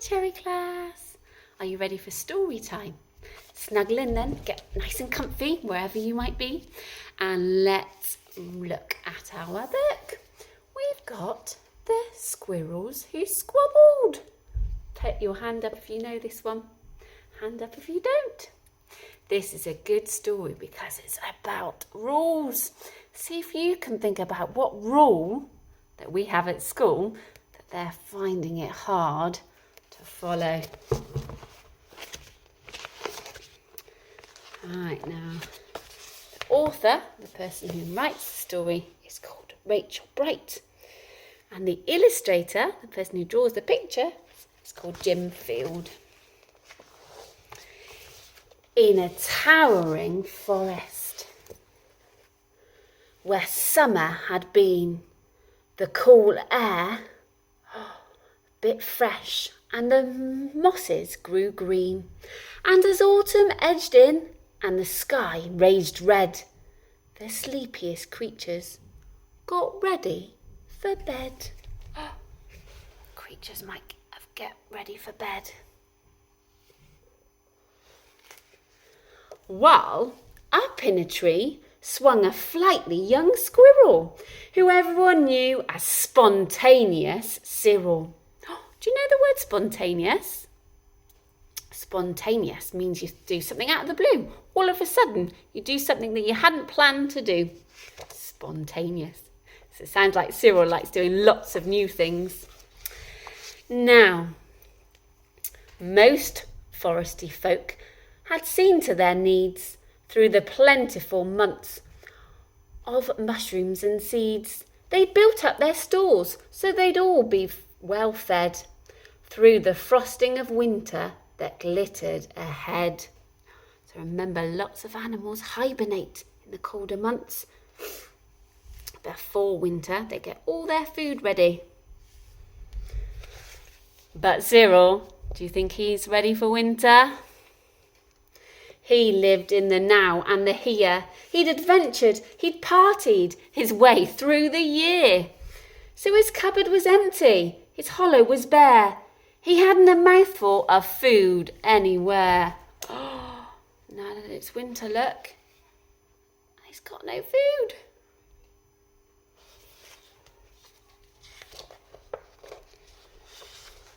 Cherry class. Are you ready for story time? Snuggle in then, get nice and comfy wherever you might be, and let's look at our book. We've got the squirrels who squabbled. Put your hand up if you know this one. Hand up if you don't. This is a good story because it's about rules. See if you can think about what rule that we have at school that they're finding it hard to follow. Right, now, the author, the person who writes the story, is called Rachel Bright. And the illustrator, the person who draws the picture, is called Jim Field. In a towering forest, where summer had been, the cool air a bit fresh, and the mosses grew green. And as autumn edged in, and the sky raged red, the sleepiest creatures got ready for bed. Creatures might get ready for bed. While up in a tree swung a flightly young squirrel, who everyone knew as Spontaneous Cyril. Do you know the word spontaneous? Spontaneous means you do something out of the blue. All of a sudden, you do something that you hadn't planned to do. Spontaneous. So it sounds like Cyril likes doing lots of new things. Now, most foresty folk had seen to their needs through the plentiful months of mushrooms and seeds. They'd built up their stores so they'd all be well fed through the frosting of winter that glittered ahead. So remember, lots of animals hibernate in the colder months. Before winter, they get all their food ready. But Cyril, do you think he's ready for winter? He lived in the now and the here. He'd adventured, he'd partied his way through the year. So his cupboard was empty, his hollow was bare. He hadn't a mouthful of food anywhere. Oh, now that it's winter, look. He's got no food.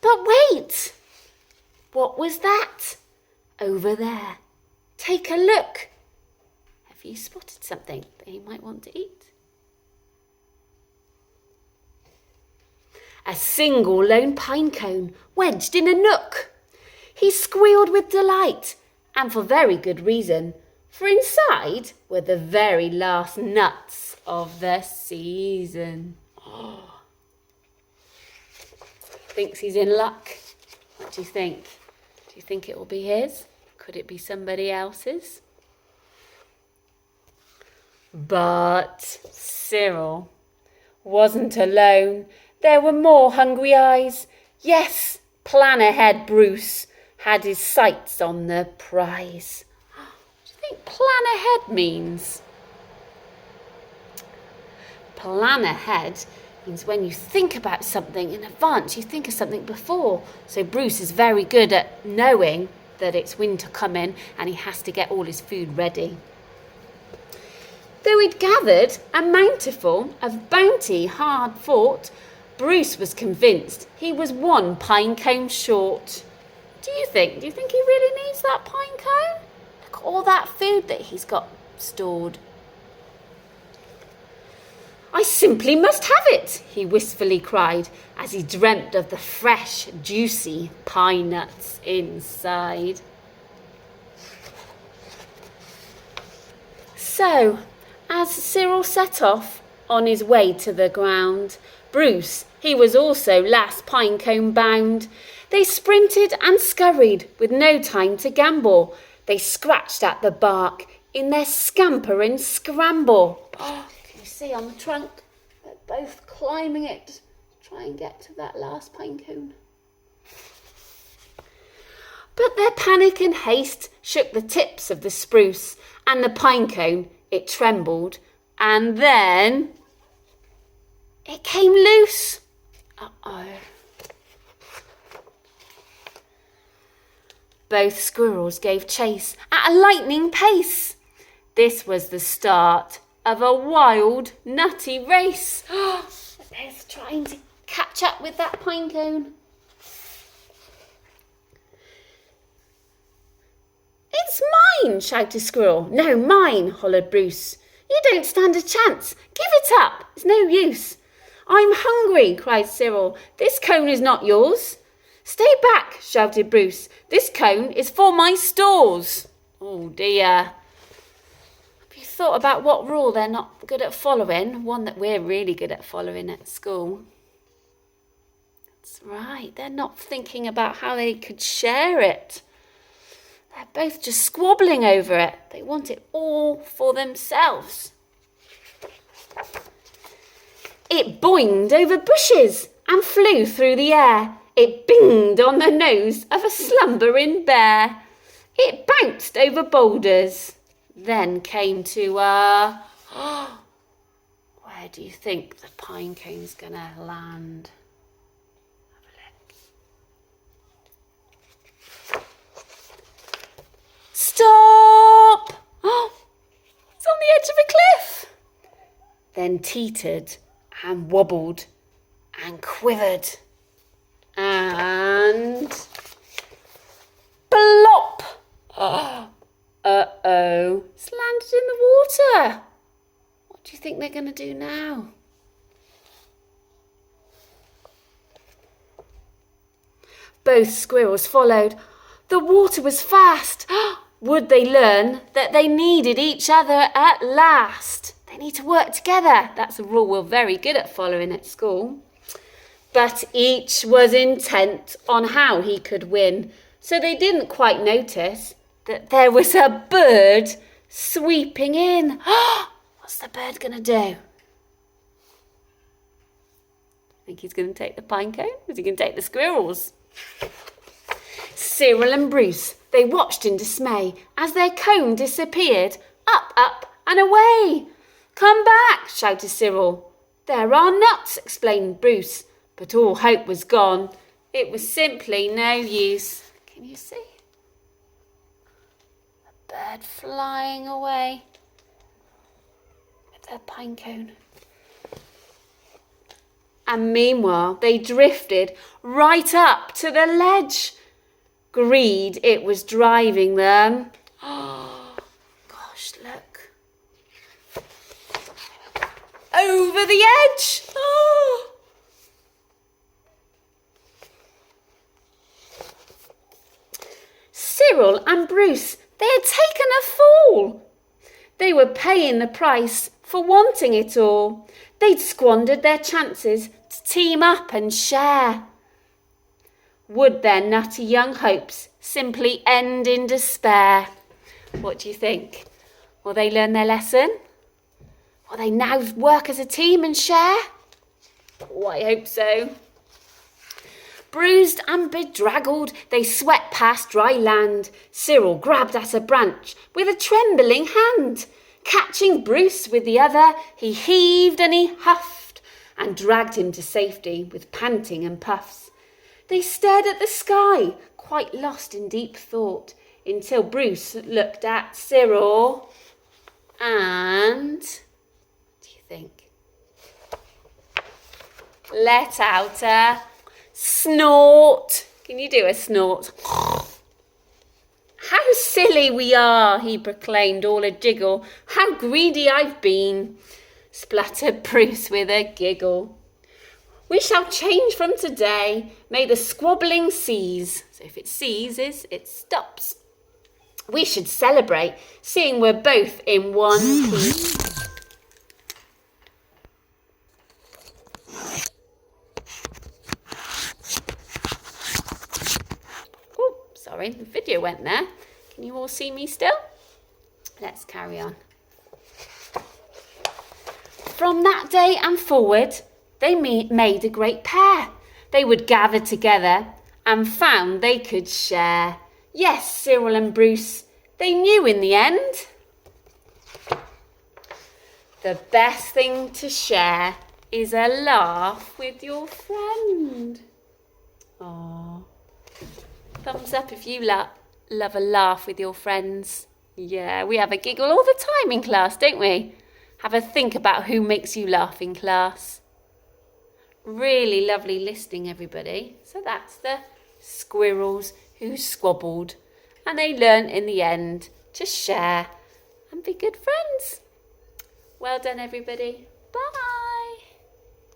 But wait! What was that? Over there. Take a look. Have you spotted something that he might want to eat? A single lone pine cone wedged in a nook. He squealed with delight, and for very good reason, for inside were the very last nuts of the season. Oh. Thinks he's in luck. What do you think? Do you think it will be his? Could it be somebody else's? But Cyril wasn't alone. There were more hungry eyes. Yes, plan ahead Bruce had his sights on the prize. What do you think plan ahead means? Plan ahead means when you think about something in advance, you think of something before. So Bruce is very good at knowing that it's winter coming and he has to get all his food ready. Though he'd gathered a mountful of bounty hard fought, Bruce was convinced he was one pine cone short. Do you think he really needs that pine cone? Look at all that food that he's got stored. I simply must have it, he wistfully cried, as he dreamt of the fresh, juicy pine nuts inside. So, as Cyril set off on his way to the ground, Bruce, he was also last pine cone bound. They sprinted and scurried with no time to gamble. They scratched at the bark in their scampering scramble. Oh, can you see on the trunk? They're both climbing it to try and get to that last pine cone. But their panic and haste shook the tips of the spruce, and the pine cone, it trembled, and then it came loose. Uh-oh. Both squirrels gave chase at a lightning pace. This was the start of a wild, nutty race. The bear's trying to catch up with that pine cone. "It's mine," shouted Squirrel. "No, mine," hollered Bruce. "You don't stand a chance. Give it up. It's no use." "I'm hungry," cried Cyril. "This cone is not yours." "Stay back," shouted Bruce. "This cone is for my stores." Oh dear. Have you thought about what rule they're not good at following? One that we're really good at following at school. That's right. They're not thinking about how they could share it. They're both just squabbling over it. They want it all for themselves. It boinged over bushes and flew through the air. It binged on the nose of a slumbering bear. It bounced over boulders, then came to a... Where do you think the pine cone's going to land? Have a look. Stop! It's on the edge of a cliff. Then teetered and wobbled and quivered and plop. Uh-oh. It's landed in the water. What do you think they're going to do now? Both squirrels followed. The water was fast. Would they learn that they needed each other at last? They need to work together. That's a rule we're very good at following at school. But each was intent on how he could win, so they didn't quite notice that there was a bird sweeping in. What's the bird going to do? Think he's going to take the pine cone? Is he going to take the squirrels? Cyril and Bruce, they watched in dismay as their cone disappeared. Up, up and away. "Come back," shouted Cyril. "There are nuts," explained Bruce. But all hope was gone. It was simply no use. Can you see? A bird flying away with their pine cone. And meanwhile, they drifted right up to the ledge. Greed, it was driving them. Oh, gosh, look. Over the edge. Oh. Cyril and Bruce, they had taken a fall. They were paying the price for wanting it all. They'd squandered their chances to team up and share. Would their nutty young hopes simply end in despair? What do you think? Will they learn their lesson? Will they now work as a team and share? Oh, I hope so. Bruised and bedraggled, they swept past dry land. Cyril grabbed at a branch with a trembling hand. Catching Bruce with the other, he heaved and he huffed and dragged him to safety with panting and puffs. They stared at the sky, quite lost in deep thought, until Bruce looked at Cyril and... What do you think? Let out a snort. Can you do a snort? "How silly we are," he proclaimed, all a jiggle. "How greedy I've been," spluttered Bruce with a giggle. "We shall change from today. May the squabbling cease." So if it ceases, it stops. "We should celebrate, seeing we're both in one piece." Oh, sorry, the video went there. Can you all see me still? Let's carry on. From that day and forward, they made a great pair. They would gather together and found they could share. Yes, Cyril and Bruce, they knew in the end. The best thing to share is a laugh with your friend. Aww. Thumbs up if you love a laugh with your friends? Yeah, we have a giggle all the time in class, don't we? Have a think about who makes you laugh in class. Really lovely listening, everybody. So that's the squirrels who squabbled, and they learned in the end to share and be good friends. Well done, everybody. Bye.